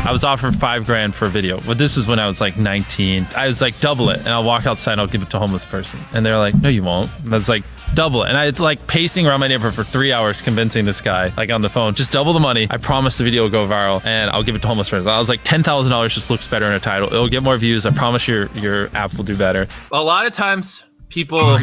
I was offered $5,000 for a video. But this was when I was like 19. I was like, double it. And I'll walk outside and I'll give it to a homeless person. And they're like, no, you won't. And I was like, double it. And I was like pacing around my neighborhood for 3 hours convincing this guy, like on the phone, just double the money. I promise the video will go viral and I'll give it to a homeless person. I was like, $10,000 just looks better in a title. It'll get more views. I promise your app will do better. A lot of times people,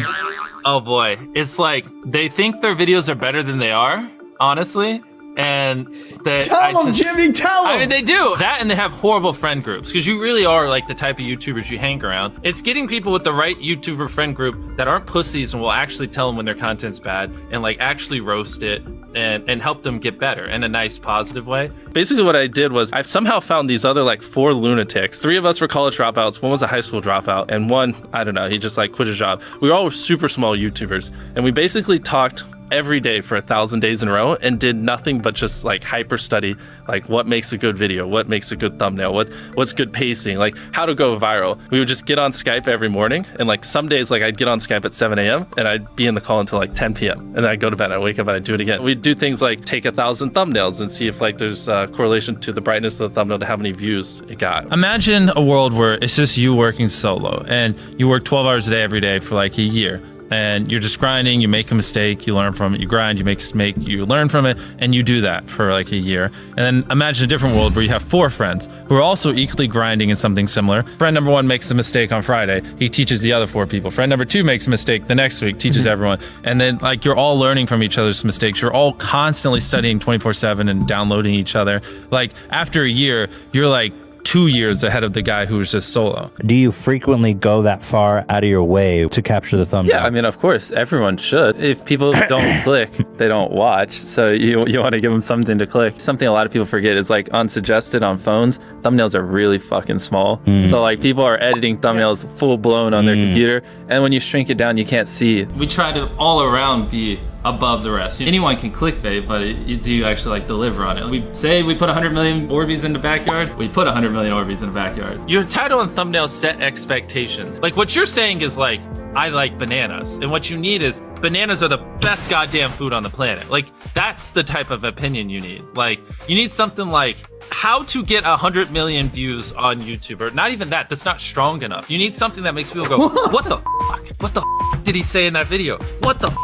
oh boy, it's like they think their videos are better than they are, honestly. And tell them, Jimmy, tell them. I mean, they do that, and they have horrible friend groups because you really are like the type of YouTubers you hang around. It's getting people with the right YouTuber friend group that aren't pussies and will actually tell them when their content's bad and like actually roast it and help them get better in a nice, positive way. Basically, what I did was I somehow found these other like 4 lunatics. 3 of us were college dropouts. 1 was a high school dropout, and 1, I don't know, he just like quit his job. We were all super small YouTubers, and we basically talked every day for 1,000 days in a row and did nothing but just like hyper study like what makes a good video, what makes a good thumbnail, what's good pacing, like how to go viral. We would just get on Skype every morning, and like some days like I'd get on Skype at 7 a.m. and I'd be in the call until like 10 p.m. and then I'd go to bed, I'd wake up and I'd do it again. We'd do things like take 1,000 thumbnails and see if like there's a correlation to the brightness of the thumbnail to how many views it got. Imagine a world where it's just you working solo and you work 12 hours a day every day for like a year. And you're just grinding, you make a mistake, you learn from it, you grind, you make a mistake, you learn from it, and you do that for like a year. And then imagine a different world where you have 4 friends who are also equally grinding in something similar. Friend number 1 makes a mistake on Friday, he teaches the other 4 people. Friend number 2 makes a mistake the next week, teaches everyone. And then like you're all learning from each other's mistakes. You're all constantly studying 24/7 and downloading each other. Like after a year, you're like 2 years ahead of the guy who was just solo. Do you frequently go that far out of your way to capture the thumbnail? Yeah, I mean, of course, everyone should. If people don't click, they don't watch. So you want to give them something to click. Something a lot of people forget is like unsuggested on phones, thumbnails are really fucking small. So like people are editing thumbnails full blown on their computer. And when you shrink it down, you can't see. We try to all around be above the rest. Anyone can clickbait, but do you actually like deliver on it? We say we put 100 million Orbeez in the backyard, we put 100 million Orbeez in the backyard. Your title and thumbnail set expectations. Like what you're saying is like, I like bananas. And what you need is bananas are the best goddamn food on the planet. Like that's the type of opinion you need. Like you need something like how to get 100 million views on YouTube, or not even that, that's not strong enough. You need something that makes people go, what the fuck? What the fuck did he say in that video? What the fuck?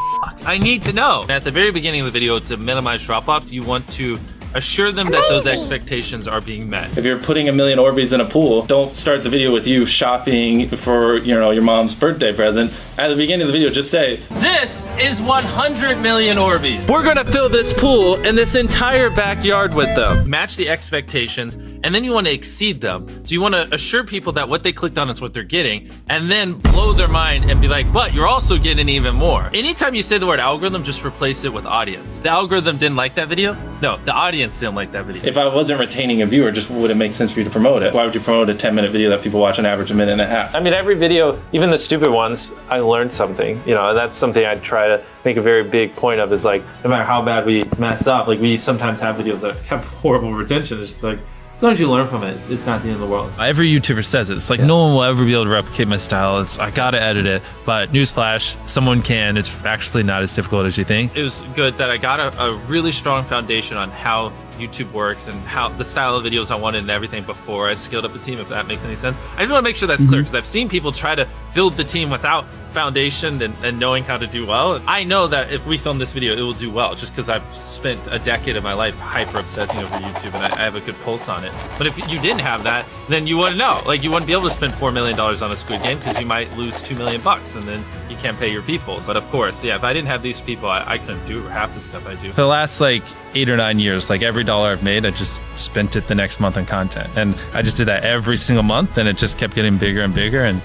I need to know. And at the very beginning of the video, to minimize drop-off, you want to assure them that those expectations are being met. If you're putting 1 million Orbeez in a pool, don't start the video with you shopping for, you know, your mom's birthday present. At the beginning of the video, just say, this is 100 million Orbeez. We're gonna fill this pool and this entire backyard with them. Match the expectations, and then you want to exceed them. So you want to assure people that what they clicked on is what they're getting, and then blow their mind and be like, but you're also getting even more. Anytime you say the word algorithm, just replace it with audience. The algorithm didn't like that video? No, the audience didn't like that video. If I wasn't retaining a viewer, just would it make sense for you to promote it? Why would you promote a 10-minute video that people watch on average a minute and a half? I mean, every video, even the stupid ones, I learned something, you know, and that's something I try to make a very big point of, is like, no matter how bad we mess up, like we sometimes have videos that have horrible retention. It's just like, as long as you learn from it, it's not the end of the world. Every YouTuber says it. It's like, no one will ever be able to replicate my style. I gotta edit it. But newsflash, someone can. It's actually not as difficult as you think. It was good that I got a really strong foundation on how YouTube works and how the style of videos I wanted and everything before I scaled up the team, if that makes any sense. I just want to make sure that's clear, because I've seen people try to build the team without foundation and knowing how to do well. I know that if we film this video, it will do well, just because I've spent a decade of my life hyper obsessing over YouTube and I have a good pulse on it. But if you didn't have that, then you wouldn't know. Like, you wouldn't be able to spend $4 million on a Squid Game, because you might lose $2 million and then you can't pay your people. But of course, yeah, if I didn't have these people, I couldn't do half the stuff I do. For the last like 8 or 9 years, like every dollar I've made, I just spent it the next month on content. And I just did that every single month, and it just kept getting bigger and bigger, and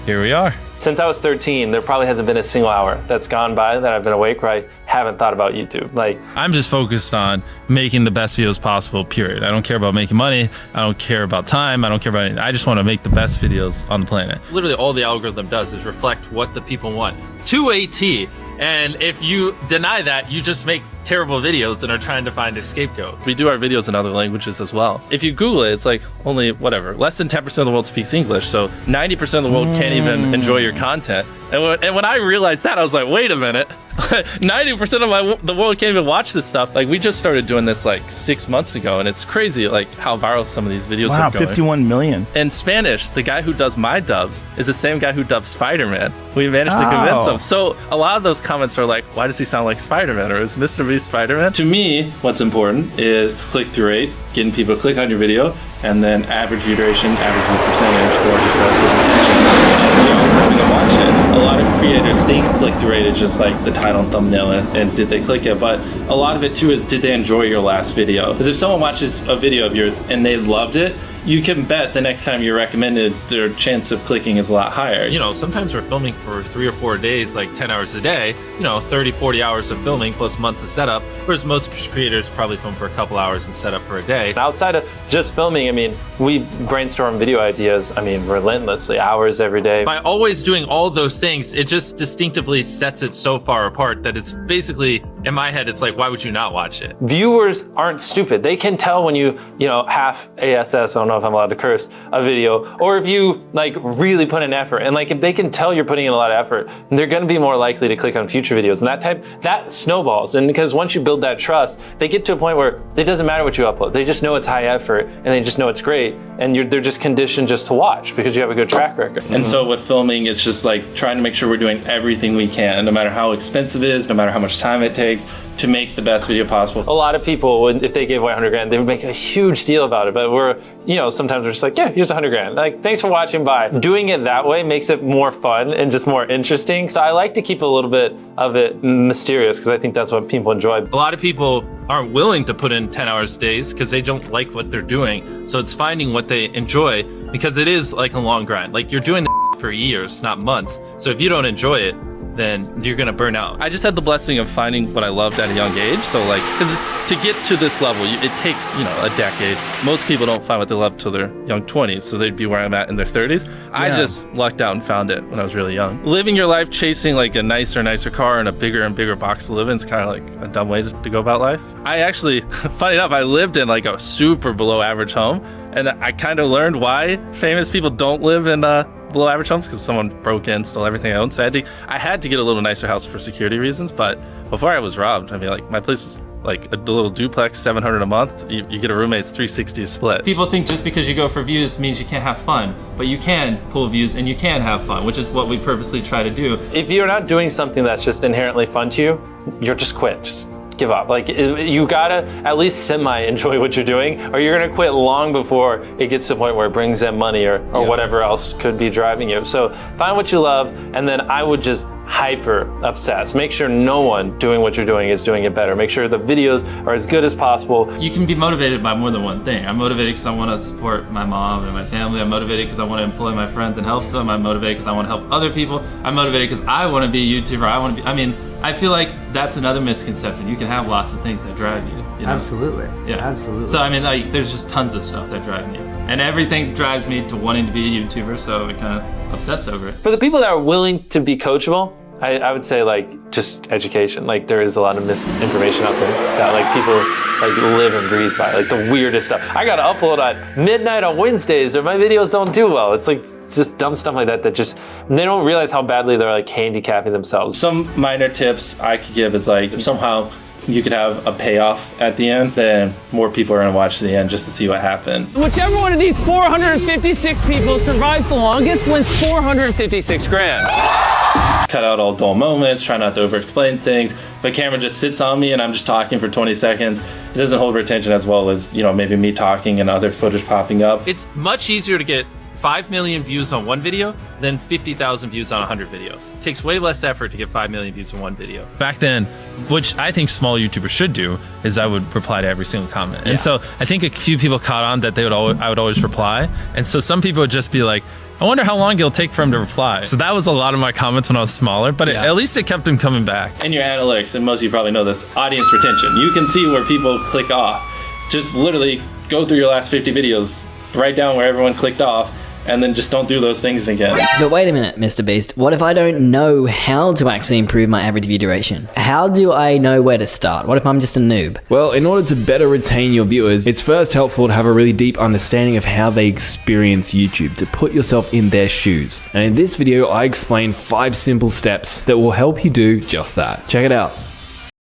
here we are. Since I was 13, there probably hasn't been a single hour that's gone by that I've been awake where I haven't thought about YouTube. Like, I'm just focused on making the best videos possible, period. I don't care about making money. I don't care about time. I don't care about anything. I just want to make the best videos on the planet. Literally all the algorithm does is reflect what the people want to a T. And if you deny that, you just make terrible videos and are trying to find a scapegoat. We do our videos in other languages as well. If you Google it, it's like only whatever, less than 10% of the world speaks English. So 90% of the world can't even enjoy your content. And when I realized that, I was like, wait a minute, 90% of the world can't even watch this stuff. Like, we just started doing this like 6 months ago, and it's crazy like how viral some of these videos are going. 51 million. In Spanish, the guy who does my dubs is the same guy who dubs Spider-Man. We managed to convince him. So a lot of those comments are like, why does he sound like Spider-Man, or is Mr. Beast Spider-Man? To me, what's important is click-through rate, getting people to click on your video, and then average view duration, average view percentage, or just relative attention. And having to watch it. A lot of creators think click-through rate is just like the title and thumbnail and did they click it, but a lot of it too is, did they enjoy your last video? Because if someone watches a video of yours and they loved it, you can bet the next time you're recommended, their chance of clicking is a lot higher. You know, sometimes we're filming for 3 or 4 days, like 10 hours a day, 30, 40 hours of filming plus months of setup, whereas most creators probably film for a couple hours and set up for a day. Outside of just filming, I mean, we brainstorm video ideas, relentlessly, hours every day. By always doing all those things, it just distinctively sets it so far apart that it's basically, in my head, it's like, why would you not watch it? Viewers aren't stupid. They can tell when you half ASS, I don't know if I'm allowed to curse, a video, or if you like really put in effort. And like, if they can tell you're putting in a lot of effort, they're gonna be more likely to click on future videos. And that snowballs. And because once you build that trust, they get to a point where it doesn't matter what you upload. They just know it's high effort and they just know it's great. And they're just conditioned just to watch because you have a good track record. And so with filming, it's just like trying to make sure we're doing everything we can, no matter how expensive it is, no matter how much time it takes, to make the best video possible. A lot of people, if they gave away 100 grand, they would make a huge deal about it. But sometimes we're just like, yeah, here's 100 grand. Like, thanks for watching, bye. Doing it that way makes it more fun and just more interesting. So I like to keep a little bit of it mysterious because I think that's what people enjoy. A lot of people aren't willing to put in 10 hours days because they don't like what they're doing. So it's finding what they enjoy, because it is like a long grind. Like, you're doing the for years, not months. So if you don't enjoy it, then you're gonna burn out. I just had the blessing of finding what I loved at a young age. So like, because to get to this level, it takes, a decade. Most people don't find what they love till their young 20s, so they'd be where I'm at in their 30s. Yeah. I just lucked out and found it when I was really young. Living your life chasing like a nicer and nicer car and a bigger and bigger box to live in is kind of like a dumb way to go about life. I actually, funny enough, I lived in like a super below average home, and I kind of learned why famous people don't live in below average homes, because someone broke in, stole everything I owned. So I had to get a little nicer house for security reasons. But before I was robbed, like, my place is like a little duplex, $700 a month. You get a roommate's $360 a split. People think just because you go for views means you can't have fun, but you can pull views and you can have fun, which is what we purposely try to do. If you're not doing something that's just inherently fun to you, you're just quit. Just give up. Like, you gotta at least semi-enjoy what you're doing, or you're gonna quit long before it gets to the point where it brings in money or whatever else could be driving you. So find what you love, and then I would just hyper obsess. Make sure no one doing what you're doing is doing it better. Make sure the videos are as good as possible. You can be motivated by more than one thing. I'm motivated because I want to support my mom and my family. I'm motivated because I want to employ my friends and help them. I'm motivated because I want to help other people. I'm motivated because I want to be a YouTuber. I feel like that's another misconception. You can have lots of things that drive you. Absolutely. Yeah. Absolutely. So like, there's just tons of stuff that drive me. And everything drives me to wanting to be a YouTuber, so I kind of obsess over it. For the people that are willing to be coachable, I would say like just education. Like, there is a lot of misinformation out there that like people like live and breathe by, like the weirdest stuff. I gotta upload at midnight on Wednesdays or my videos don't do well. It's like just dumb stuff like that just, they don't realize how badly they're like handicapping themselves. Some minor tips I could give is like, if somehow you could have a payoff at the end, then more people are gonna watch to the end just to see what happened. Whichever one of these 456 people survives the longest wins 456 grand. Cut out all dull moments, try not to over-explain things. If the camera just sits on me and I'm just talking for 20 seconds, it doesn't hold retention as well as, maybe me talking and other footage popping up. It's much easier to get 5 million views on one video than 50,000 views on 100 videos. It takes way less effort to get 5 million views on one video. Back then, which I think small YouTubers should do, is I would reply to every single comment. And so I think a few people caught on that I would always reply. And so some people would just be like, I wonder how long it'll take for him to reply. So that was a lot of my comments when I was smaller, but at least it kept him coming back. And your analytics, and most of you probably know this, audience retention. You can see where people click off. Just literally go through your last 50 videos, write down where everyone clicked off, and then just don't do those things again. But wait a minute, Mr. Beast. What if I don't know how to actually improve my average view duration? How do I know where to start? What if I'm just a noob? Well, in order to better retain your viewers, it's first helpful to have a really deep understanding of how they experience YouTube, to put yourself in their shoes. And in this video, I explain 5 simple steps that will help you do just that. Check it out.